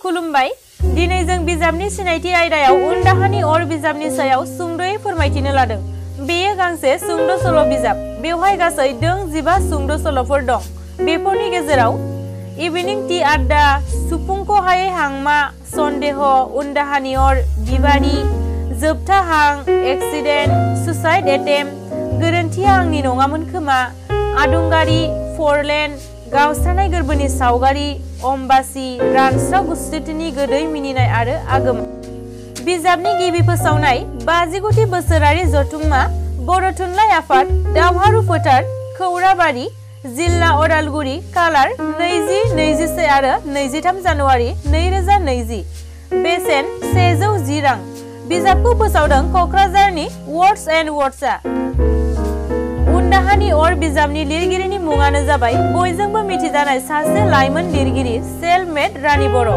खुलुमबाय। दिनै जों बिजाबनि सिनायथि आयदायाव उन दाहानि अर बिजाबनि सायाव सुंद'यै फोरमायथिनो लादों। बेयो गांसे सुंद' सल' बिजाब। बेवहाय गासै 15 सुंद' सल'फोर दं। बेफोरनि गेजेराव इभिनिं टी आड्डा, सुफुंख'हायै हांमा, सन्देह, उन दाहानि अर, बिबारि, जोबथा हां, एक्सिडेन्ट, सुसाइड एटेम्प्ट, गोरोन्थिया आंनि नङामोन खोमा, आदुंगारि, फरलेन, गावस्रानाय गोरबोनि सावगारि, अम्बासि, रानस्राव गुसथिनि गोदै मिनिनाय आरो आगोमा। बिजाबनि गिबि फोसावनाय 59थि बोसोरारि जथुम्मा बर' थुनलाइ आफाद, दावहारु फोथार, खौराबारि, जिल्ला अदालगुरि, कालार 20-21 आरो 23 जानुवारि 2020। बेसेन 110 रां। बिजाबखौ फोसावदों क'क्राझारनि वर्ड्स एन्ड वर्ड्सआ। उन दाहानि अर बिजाबनि लिरगिरिनि मुङानो जाबाय बयजोंबो मिथिजानाय सासे लाइमोन लिरगिरि सेल्फ मेड रानी बर'।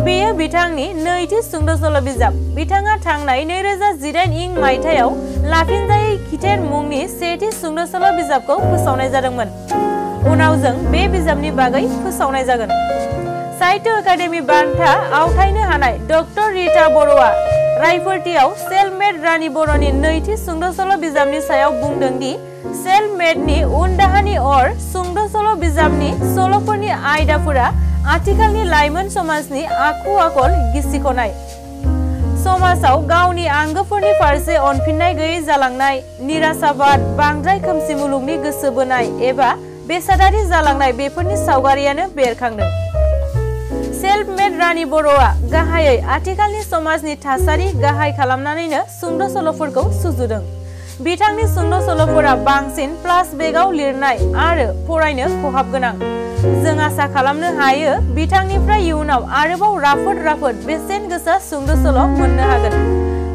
बेयो बिथांनि नैथि सुंद' सल' बिजाब। बिथाङा थांनाय 2018 मायथाइयाव लाफिनजायै खिथेर मुंनि सेथि सुंद' सल' बिजाबखौ फोसावनाय जादोंमोन। उनाव जों बे बिजाबनि बागै फोसावनाय जागोन। साहित्य एकाडेमि बान्था आवथायनो हानाय डक्टर रिता बर'आ रायफोरथियाव सेल्फ मेड रानी बर'नि नैथि सुंद' सल' बिजाबनि सायाव बुंदों दि सेल्फ मेडनि उन दाहानि अर सुंद' सल' बिजाबनि सल'फोरनि आयदाफोरा आथिखालनि लाइमोन समाजनि आखु आखल गिसिख'नाय, समाजाव गावनि आंगोफोरनि फारसे अनफिननाय गैयै जालांनाय, निराशाबाद, बांद्राय खोमसि मुलुगनि गोसो बोनाय एबा बेसादारि जालांनाय बेफोरनि सावगारियानो बेरखांदों। सेल्फ मेड रानी बर'आ गाहायै आथिखालनि समाजनि थासारि गाहाय खालामनानैनो सुंद' सल'फोरखौ सुजुदों। बिथांनि सुंद' सल'फोरा बांसिन प्लासबेकआव लिरनाय आरो फरायनो खहाबगोनां। जों आसा खालामनो हायो बिथांनिफ्राय इयुनाव आरोबाव राफोद बेसेन गोसा सुंद' सल' मोननो हागोन।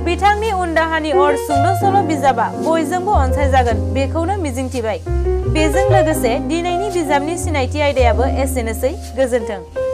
बिथांनि उन दाहानि अर सुंद' सल' बिजाबा बयजोंबो अनसायजागोन बेखौनो मिजिंथिबाय। बेजों लोगोसे दिनैनि बिजाबनि सिनायथि आयदायाबो एसेनोसै। गोजोन्थों।